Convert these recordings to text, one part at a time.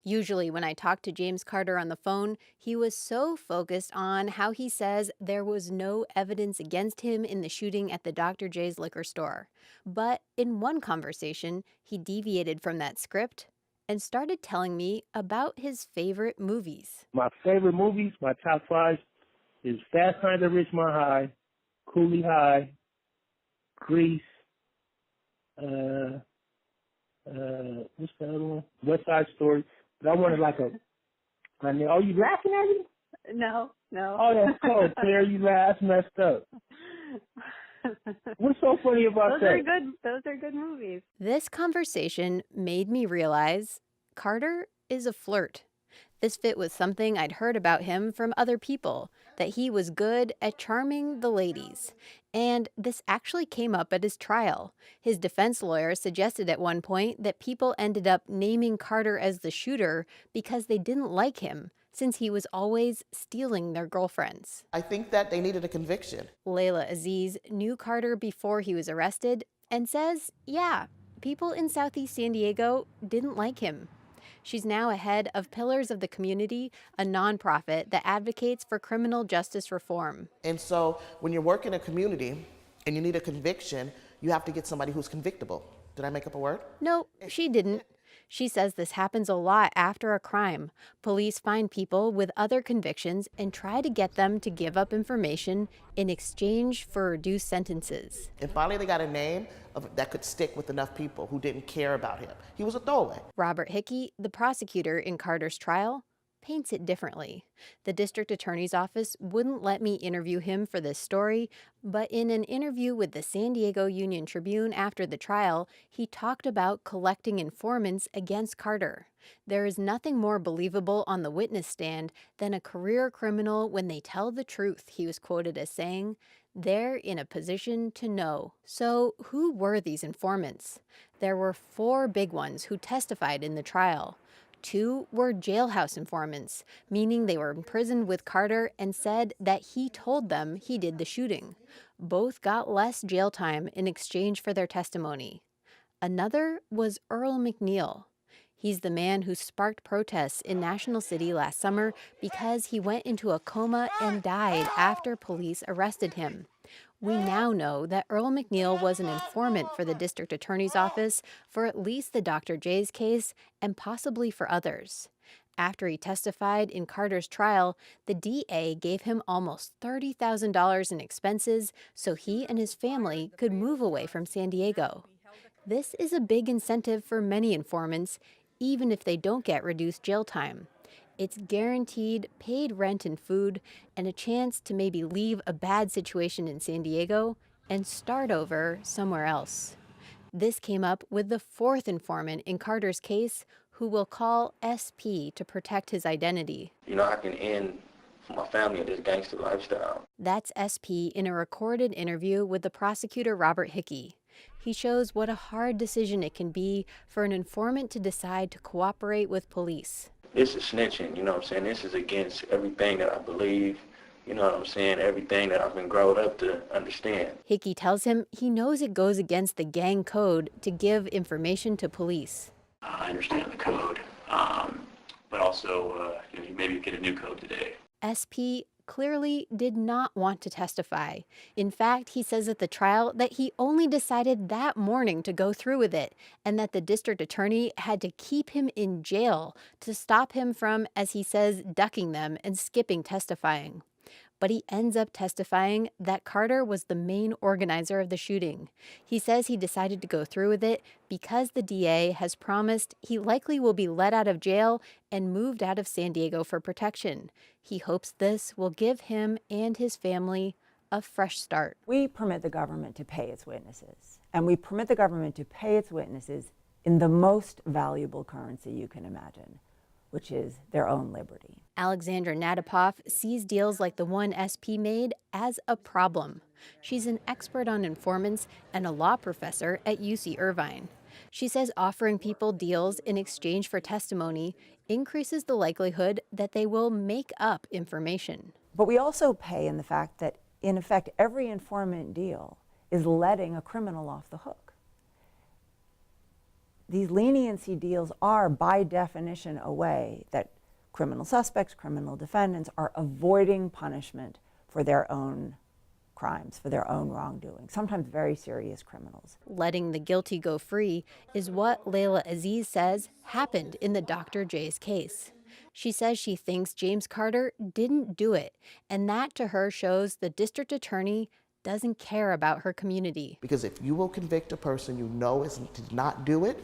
Usually, when I talked to James Carter on the phone, he was so focused on how he says there was no evidence against him in the shooting at the Dr. J's liquor store. But in one conversation, he deviated from that script and started telling me about his favorite movies. My favorite movies, my top five, is Fast Times at Ridgemont High, Cooley High, Grease, what's the other one? West Side Story. But I wanted like a, oh, you laughing at me? No, no. Oh, that's cool. Claire, you laugh, messed up. What's so funny about that? Those are good movies. This conversation made me realize Carter is a flirt. This fit with something I'd heard about him from other people, that he was good at charming the ladies. And this actually came up at his trial. His defense lawyer suggested at one point that people ended up naming Carter as the shooter because they didn't like him, since he was always stealing their girlfriends. I think that they needed a conviction. Layla Aziz knew Carter before he was arrested and says, yeah, people in Southeast San Diego didn't like him. She's now a head of Pillars of the Community, a nonprofit that advocates for criminal justice reform. And so when you're working in a community and you need a conviction, you have to get somebody who's convictable. Did I make up a word? No, she didn't. She says this happens a lot after a crime. Police find people with other convictions and try to get them to give up information in exchange for reduced sentences. And finally they got a name that could stick with enough people who didn't care about him. He was a throwaway. Robert Hickey, the prosecutor in Carter's trial, paints it differently. The district attorney's office wouldn't let me interview him for this story, but in an interview with the San Diego Union Tribune after the trial, he talked about collecting informants against Carter. There is nothing more believable on the witness stand than a career criminal when they tell the truth, he was quoted as saying. They're in a position to know. So who were these informants? There were 4 big ones who testified in the trial. 2 were jailhouse informants, meaning they were imprisoned with Carter and said that he told them he did the shooting. Both got less jail time in exchange for their testimony. Another was Earl McNeil. He's the man who sparked protests in National City last summer because he went into a coma and died after police arrested him. We now know that Earl McNeil was an informant for the district attorney's office for at least the Dr. J's case and possibly for others. After he testified in Carter's trial, the DA gave him almost $30,000 in expenses so he and his family could move away from San Diego. This is a big incentive for many informants, even if they don't get reduced jail time. It's guaranteed paid rent and food and a chance to maybe leave a bad situation in San Diego and start over somewhere else. This came up with the 4th informant in Carter's case, who will call SP to protect his identity. I can end my family in this gangster lifestyle. That's SP in a recorded interview with the prosecutor Robert Hickey. He shows what a hard decision it can be for an informant to decide to cooperate with police. This is snitching, This is against everything that I believe, everything that I've been grown up to understand. Hickey tells him he knows it goes against the gang code to give information to police. I understand the code, but also maybe you get a new code today. SP clearly did not want to testify. In fact, he says at the trial that he only decided that morning to go through with it, and that the district attorney had to keep him in jail to stop him from, as he says, ducking them and skipping testifying. But he ends up testifying that Carter was the main organizer of the shooting. He says he decided to go through with it because the DA has promised he likely will be let out of jail and moved out of San Diego for protection. He hopes this will give him and his family a fresh start. We permit the government to pay its witnesses, and we permit the government to pay its witnesses in the most valuable currency you can imagine, which is their own liberty. Alexandra Nadapoff sees deals like the one SP made as a problem. She's an expert on informants and a law professor at UC Irvine. She says offering people deals in exchange for testimony increases the likelihood that they will make up information. But we also pay in the fact that, in effect, every informant deal is letting a criminal off the hook. these leniency deals are, by definition, a way that criminal suspects, criminal defendants are avoiding punishment for their own crimes, for their own wrongdoing, sometimes very serious criminals. Letting the guilty go free is what Layla Aziz says happened in the Dr. J's case. She says she thinks James Carter didn't do it, and that to her shows the district attorney doesn't care about her community. Because if you will convict a person you know did not do it,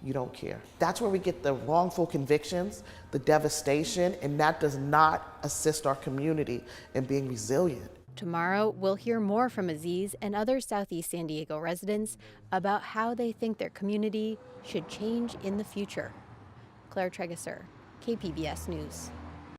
you don't care. That's where we get the wrongful convictions, the devastation, and that does not assist our community in being resilient. Tomorrow, we'll hear more from Aziz and other Southeast San Diego residents about how they think their community should change in the future. Claire Tregesser, KPBS News.